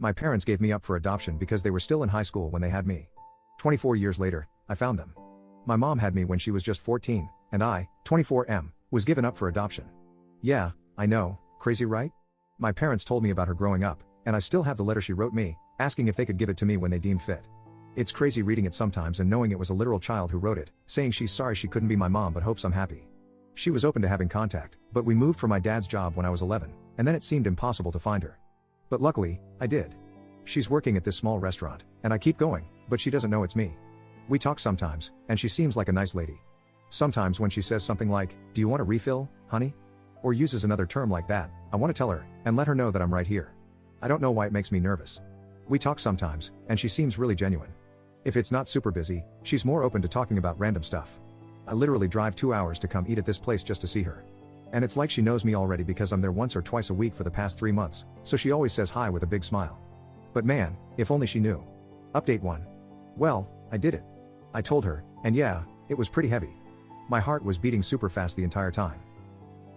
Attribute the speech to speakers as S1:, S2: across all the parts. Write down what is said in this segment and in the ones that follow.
S1: My parents gave me up for adoption because they were still in high school when they had me. 24 years later, I found them. My mom had me when she was just 14, and I, 24M, was given up for adoption. Yeah, I know, crazy right? My parents told me about her growing up, and I still have the letter she wrote me, asking if they could give it to me when they deemed fit. It's crazy reading it sometimes and knowing it was a literal child who wrote it, saying she's sorry she couldn't be my mom but hopes I'm happy. She was open to having contact, but we moved for my dad's job when I was 11, and then it seemed impossible to find her. But luckily, I did. She's working at this small restaurant, and I keep going, but she doesn't know it's me. We talk sometimes, and she seems like a nice lady. Sometimes when she says something like, "Do you want a refill, honey?" or uses another term like that, I want to tell her, and let her know that I'm right here. I don't know why it makes me nervous. We talk sometimes, and she seems really genuine. If it's not super busy, she's more open to talking about random stuff. I literally drive 2 hours to come eat at this place just to see her. And it's like she knows me already because I'm there once or twice a week for the past 3 months, so she always says hi with a big smile. But man, if only she knew. Update 1. Well, I did it. I told her, and yeah, it was pretty heavy. My heart was beating super fast the entire time.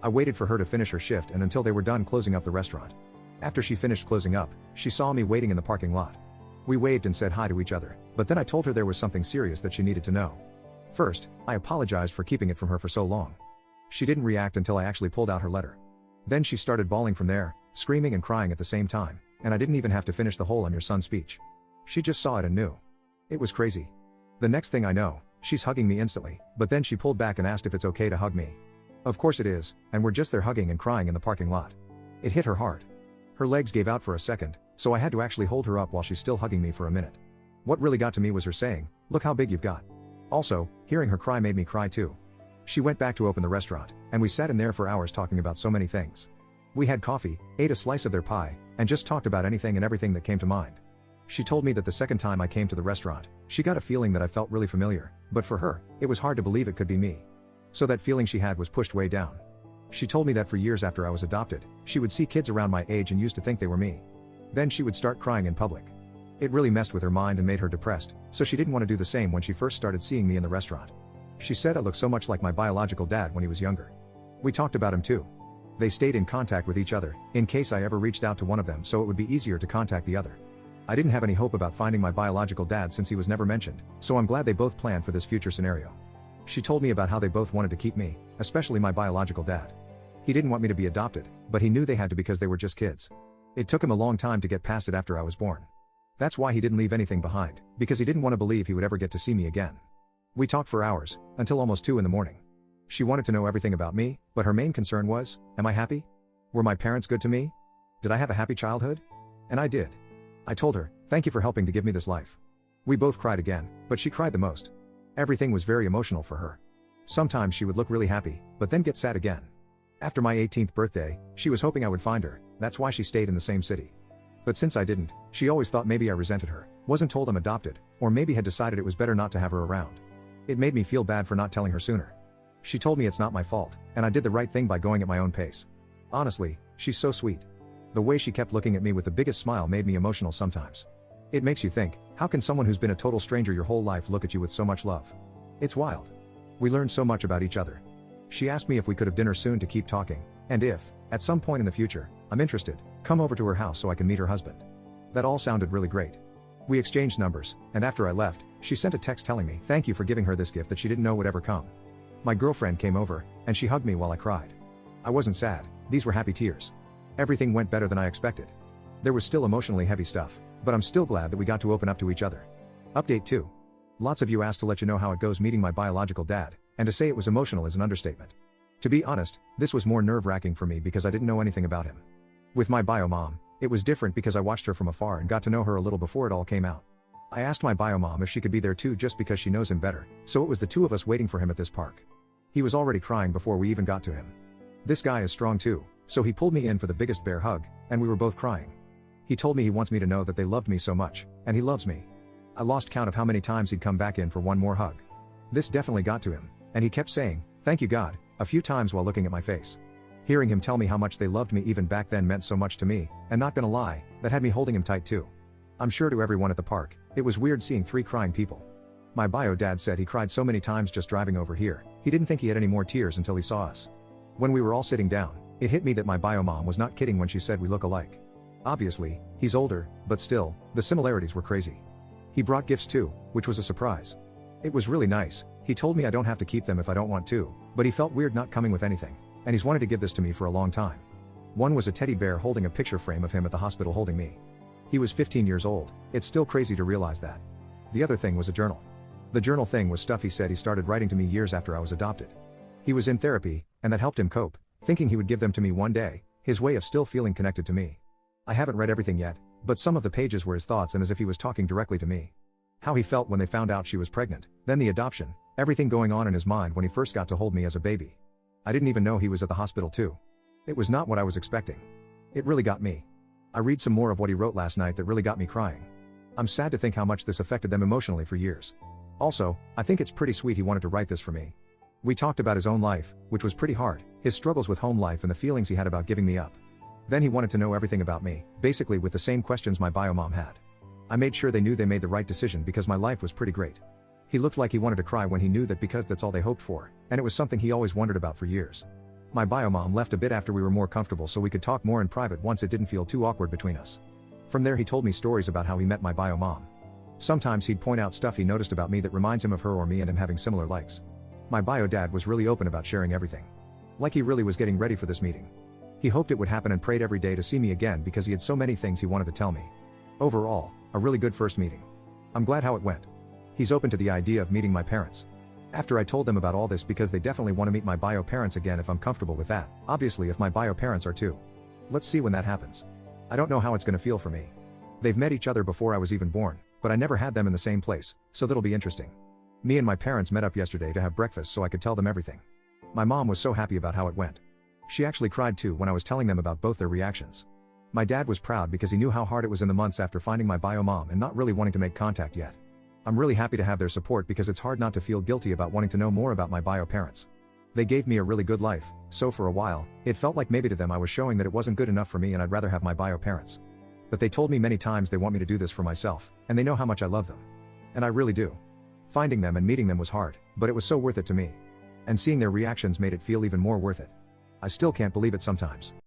S1: I waited for her to finish her shift and until they were done closing up the restaurant. After she finished closing up, she saw me waiting in the parking lot. We waved and said hi to each other, but then I told her there was something serious that she needed to know. First, I apologized for keeping it from her for so long. She didn't react until I actually pulled out her letter. Then she started bawling from there, screaming and crying at the same time, and I didn't even have to finish the whole "I'm your son" speech. She just saw it and knew. It was crazy. The next thing I know, she's hugging me instantly, but then she pulled back and asked if it's okay to hug me. Of course it is, and we're just there hugging and crying in the parking lot. It hit her hard. Her legs gave out for a second, so I had to actually hold her up while she's still hugging me for a minute. What really got to me was her saying, "Look how big you've got." Also, hearing her cry made me cry too. She went back to open the restaurant, and we sat in there for hours talking about so many things. We had coffee, ate a slice of their pie, and just talked about anything and everything that came to mind. She told me that the second time I came to the restaurant, she got a feeling that I felt really familiar, but for her, it was hard to believe it could be me. So that feeling she had was pushed way down. She told me that for years after I was adopted, she would see kids around my age and used to think they were me. Then she would start crying in public. It really messed with her mind and made her depressed, so she didn't want to do the same when she first started seeing me in the restaurant. She said I looked so much like my biological dad when he was younger. We talked about him too. They stayed in contact with each other, in case I ever reached out to one of them so it would be easier to contact the other. I didn't have any hope about finding my biological dad since he was never mentioned, so I'm glad they both planned for this future scenario. She told me about how they both wanted to keep me, especially my biological dad. He didn't want me to be adopted, but he knew they had to because they were just kids. It took him a long time to get past it after I was born. That's why he didn't leave anything behind, because he didn't want to believe he would ever get to see me again. We talked for hours, until almost 2 in the morning. She wanted to know everything about me, but her main concern was, am I happy? Were my parents good to me? Did I have a happy childhood? And I did. I told her, thank you for helping to give me this life. We both cried again, but she cried the most. Everything was very emotional for her. Sometimes she would look really happy, but then get sad again. After my 18th birthday, she was hoping I would find her, that's why she stayed in the same city. But since I didn't, she always thought maybe I resented her, wasn't told I'm adopted, or maybe had decided it was better not to have her around. It made me feel bad for not telling her sooner. She told me it's not my fault, and I did the right thing by going at my own pace. Honestly, she's so sweet. The way she kept looking at me with the biggest smile made me emotional sometimes. It makes you think, how can someone who's been a total stranger your whole life look at you with so much love? It's wild. We learned so much about each other. She asked me if we could have dinner soon to keep talking, and if, at some point in the future, I'm interested, come over to her house so I can meet her husband. That all sounded really great. We exchanged numbers, and after I left, she sent a text telling me thank you for giving her this gift that she didn't know would ever come. My girlfriend came over, and she hugged me while I cried. I wasn't sad, these were happy tears. Everything went better than I expected. There was still emotionally heavy stuff, but I'm still glad that we got to open up to each other. Update 2. Lots of you asked to let you know how it goes meeting my biological dad, and to say it was emotional is an understatement. To be honest, this was more nerve-wracking for me because I didn't know anything about him. With my bio mom, it was different because I watched her from afar and got to know her a little before it all came out. I asked my bio mom if she could be there too just because she knows him better, so it was the two of us waiting for him at this park. He was already crying before we even got to him. This guy is strong too, so he pulled me in for the biggest bear hug, and we were both crying. He told me he wants me to know that they loved me so much, and he loves me. I lost count of how many times he'd come back in for one more hug. This definitely got to him, and he kept saying, "Thank you God," a few times while looking at my face. Hearing him tell me how much they loved me even back then meant so much to me, and not gonna lie, that had me holding him tight too. I'm sure to everyone at the park, it was weird seeing 3 crying people. My bio dad said he cried so many times just driving over here, he didn't think he had any more tears until he saw us. When we were all sitting down, it hit me that my bio mom was not kidding when she said we look alike. Obviously, he's older, but still, the similarities were crazy. He brought gifts too, which was a surprise. It was really nice. He told me I don't have to keep them if I don't want to, but he felt weird not coming with anything, and he's wanted to give this to me for a long time. One was a teddy bear holding a picture frame of him at the hospital holding me. He was 15 years old. It's still crazy to realize that. The other thing was a journal. The journal thing was stuff he said he started writing to me years after I was adopted. He was in therapy, and that helped him cope, thinking he would give them to me one day, his way of still feeling connected to me. I haven't read everything yet, but some of the pages were his thoughts and as if he was talking directly to me. How he felt when they found out she was pregnant, then the adoption, everything going on in his mind when he first got to hold me as a baby. I didn't even know he was at the hospital too. It was not what I was expecting. It really got me. I read some more of what he wrote last night that really got me crying. I'm sad to think how much this affected them emotionally for years. Also, I think it's pretty sweet he wanted to write this for me. We talked about his own life, which was pretty hard, his struggles with home life and the feelings he had about giving me up. Then he wanted to know everything about me, basically with the same questions my bio mom had. I made sure they knew they made the right decision because my life was pretty great. He looked like he wanted to cry when he knew that because that's all they hoped for, and it was something he always wondered about for years. My bio mom left a bit after we were more comfortable so we could talk more in private once it didn't feel too awkward between us. From there he told me stories about how he met my bio mom. Sometimes he'd point out stuff he noticed about me that reminds him of her or me and him having similar likes. My bio dad was really open about sharing everything. Like he really was getting ready for this meeting. He hoped it would happen and prayed every day to see me again because he had so many things he wanted to tell me. Overall, a really good first meeting. I'm glad how it went. He's open to the idea of meeting my parents. After I told them about all this because they definitely want to meet my bio parents again if I'm comfortable with that, obviously if my bio parents are too. Let's see when that happens. I don't know how it's gonna feel for me. They've met each other before I was even born, but I never had them in the same place, so that'll be interesting. Me and my parents met up yesterday to have breakfast so I could tell them everything. My mom was so happy about how it went. She actually cried too when I was telling them about both their reactions. My dad was proud because he knew how hard it was in the months after finding my bio mom and not really wanting to make contact yet. I'm really happy to have their support because it's hard not to feel guilty about wanting to know more about my bio parents. They gave me a really good life, so for a while, it felt like maybe to them I was showing that it wasn't good enough for me and I'd rather have my bio parents. But they told me many times they want me to do this for myself, and they know how much I love them. And I really do. Finding them and meeting them was hard, but it was so worth it to me. And seeing their reactions made it feel even more worth it. I still can't believe it sometimes.